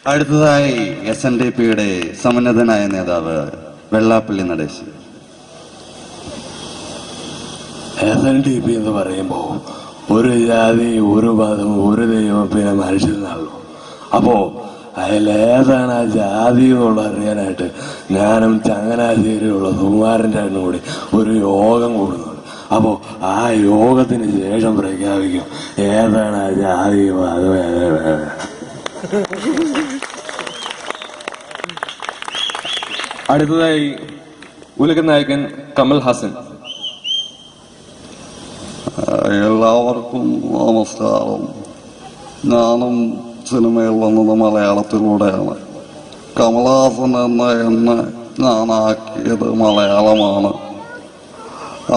അടുത്തതായി SNDPയുടെ സമുന്നതനായ നേതാവ് വെള്ളാപ്പള്ളി നടേശൻ. SNDP എന്ന് പറയുമ്പോൾ ഒരു ജാതി, ഒരു മതം, ഒരു ദൈവം, പിന്നെ മനുഷ്യനാണല്ലോ. അപ്പോ അതിലേതാണ് ആ ജാതി എന്നുള്ള അറിയാനായിട്ട് ഞാനും ചങ്ങനാശ്ശേരിയുള്ള സുകുമാരൻ്റെ കൂടി ഒരു യോഗം കൂടുന്നുണ്ട്. അപ്പോ ആ യോഗത്തിന് ശേഷം പ്രഖ്യാപിക്കും ഏതാണ് ആ ജാതി മതം. അടുത്തതായി ഉലക നായകൻ കമൽ ഹാസൻ. എല്ലാവർക്കും നമസ്കാരം. ഞാനും സിനിമയിൽ വന്നത് മലയാളത്തിലൂടെയാണ്. കമൽഹാസൻ എന്നെ ഞാനാക്കിയത് മലയാളമാണ്.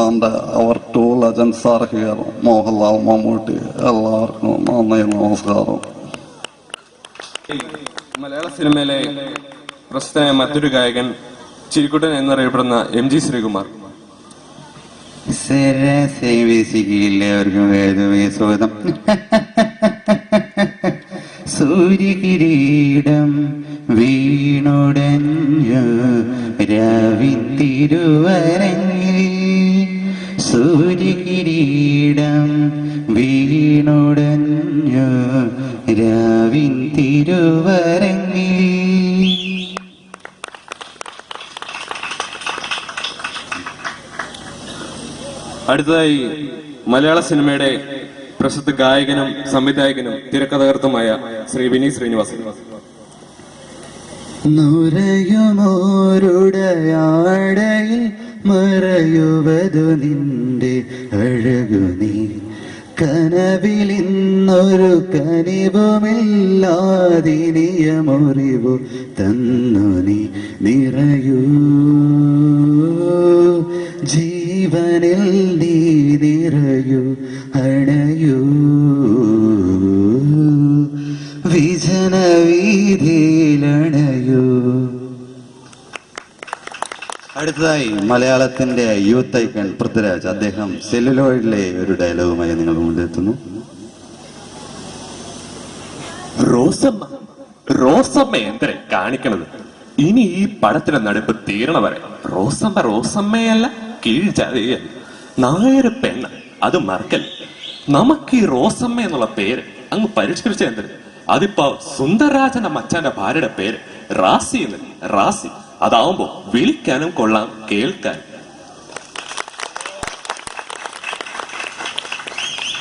And our two legends are here, Mohanlal, Mammootty. എല്ലാവർക്കും നന്ദി, നമസ്കാരം. മലയാള സിനിമയിലെ പ്രശസ്തനായ മറ്റൊരു ഗായകൻ ചിരിക്കുട്ടൻ എന്നറിയപ്പെടുന്ന MG ശ്രീകുമാർ. എല്ലാവർക്കും സ്വാഗതം. സൂര്യകിരീടം വീണുടഞ്ഞു രവിത്തിരുവരങ്ങിൽ, സൂര്യകിരീടം വീണുടഞ്ഞു രവിൻ തിരുവരങ്ങിൽ. അടുത്തതായി മലയാള സിനിമയുടെ പ്രശസ്ത ഗായകനും സംവിധായകനും തിരക്കഥാകൃത്തുമായ ശ്രീ വിനീത് ശ്രീനിവാസൻ. നുരയുമോരുടയാടയിൽ മറയുവതു നിന്റെ അഴകു നീ, കനവിലിന്നൊരു കനിവുമില്ലാതിനിയമറിവു തന്നു നീ, നിറയൂ ജീവനിൽ നീ നിറയൂ, അണയൂ വിജനവീതിയിലണയൂ. അടുത്തതായി മലയാളത്തിന്റെ യൂത്ത് ഐക്കൺ പൃഥ്വിരാജ്. അദ്ദേഹം സെല്ലുലോയിഡിലെ ഒരു ഡയലോഗുമായി നിങ്ങൾ മുന്നിലെത്തുന്നു. റോസമ്മ എന്തിനെ കാണിക്കണത്? ഇനി ഈ പടത്തിന്റെ നടുപ്പ് തീരണ വരെ റോസമ്മയല്ല, കീഴ്ജാതിയല്ല, നായര് പെണ്ണ്, അത് മറക്കൽ. നമുക്ക് ഈ റോസമ്മ എന്നുള്ള പേര് അങ്ങ് പരിഷ്കരിച്ച എന്തിന്? അതിപ്പോ സുന്ദരരാജന്റെ മച്ചാന്റെ ഭാര്യയുടെ പേര് റാസി എന്ന്. റാസി അതാവുമ്പോ വിളിക്കാനും കൊള്ളാം, കേൾക്കാൻ.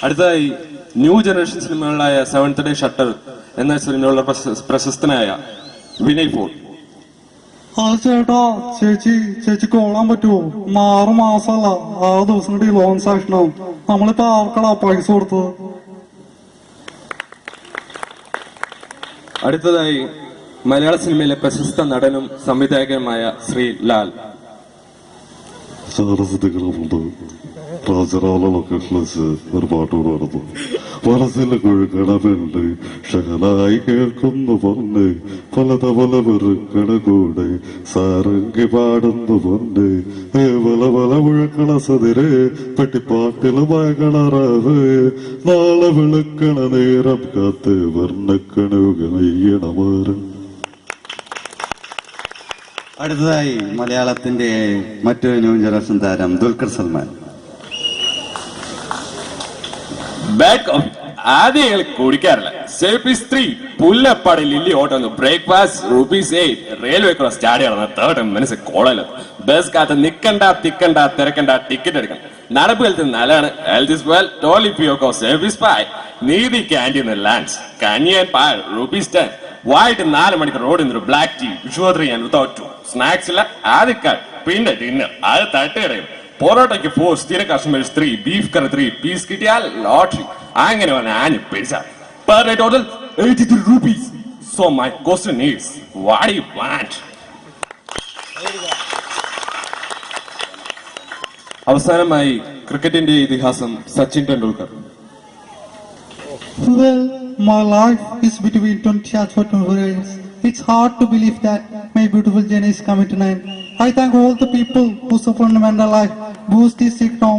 അടുത്തതായി ന്യൂ ജനറേഷൻ സിനിമകളായ സെവൻത് ഡേ ഷട്ടർ എന്ന സിനിമയുള്ള പ്രശസ്തനായ വിനയ് ഫോർട്ട്. ചേട്ടാ, ചേച്ചിക്ക് ഓടാൻ പറ്റുമോ? 6 മാസമല്ല, 6 ദിവസം കൂടി ലോൺ സാക്ഷനാവും. നമ്മളിപ്പോ ആർക്കടാ പൈസ കൊടുത്തത്? അടുത്തതായി മലയാള സിനിമയിലെ പ്രശസ്ത നടനും സംവിധായകനുമായ ശ്രീ ലാൽ. സാഹസികങ്ങളുണ്ട്. രാജരാള ലൊക്കേഷനിൽ വെച്ച് ഒരു പാട്ടുകൂടെ നടന്നു. മനസ്സിലെ കുഴുക്കണമുണ്ട് ഷകലായി കേൾക്കുന്നു പൊന്ന്, പലതവല വെറുക്കണ കൂടെ സാരംഗി പാടുന്നു പൊന്ന്, പല പല മുഴക്കണ സതിരെ പെട്ടിപ്പാട്ടില് മയക്കണറാവ്, നാളെ വിളക്കണ നേരം കാത്ത് വർണ്ണക്കണുകളയ്യണമാറ്. അടുത്തതായി മലയാളത്തിന്റെ മറ്റൊരു ന്യൂ ജനറേഷൻ താരം ദുൽഖർ സൽമാൻ. ആദ്യം കുടിക്കാറില്ല. -3 പുല്ലപ്പാടി ലില്ലി ഓട്ടം ബ്രേക്ക്ഫാസ്റ്റ് ₹8. റെയിൽവേ ക്രോസ് സ്റ്റാഡി നടന്ന 30 മിനിറ്റ്സ് കോളേജിൽ ബസ് കാത്ത് നിക്കണ്ട തിക്കണ്ട തിരക്കണ്ട, ടിക്കറ്റ് എടുക്കണം. നടപ്പ് ഹെൽത്ത് നല്ലതാണ്. ഹെൽത്ത് ഇസ് വെൽ, ടോളി പിയോക്കോ സർവീസ് പായ്, നീതി ക്യാൻറ്റീൻ ലാൻഡ്സ്, കനിയൻ പായ് ₹10. വൈകിട്ട് 4 മണിക്ക് റോഡിൽ നിന്ന് ബ്ലാക്ക് ടീ, വിഷുവത്രി ഞാൻ വിത്തൗട്ട് 2 സ്നാക്സ് ഇല്ല, ആദ്യക്കാൾ പിന്നെ ഡിന്നർ, അത് തട്ടുകടയും. പൊറോട്ടയ്ക്ക് 4, സ്ഥിര കസ്റ്റമേഴ്സ് 3, ബീഫ് കറി 3, പീസ് കിട്ടിയാൽ ലോട്ടറി. അങ്ങനെ പറഞ്ഞ ആഞ്ഞ് പിടിച്ച per day total ₹83. So my question is, what do you want? അവസാനമായി ക്രിക്കറ്റിന്റെ ഇതിഹാസം Sachin Tendulkar. Well, my life is between 20 and 24 years. It's hard to believe that my beautiful journey is coming to an end. I thank all the people who support my life, boost this sick now.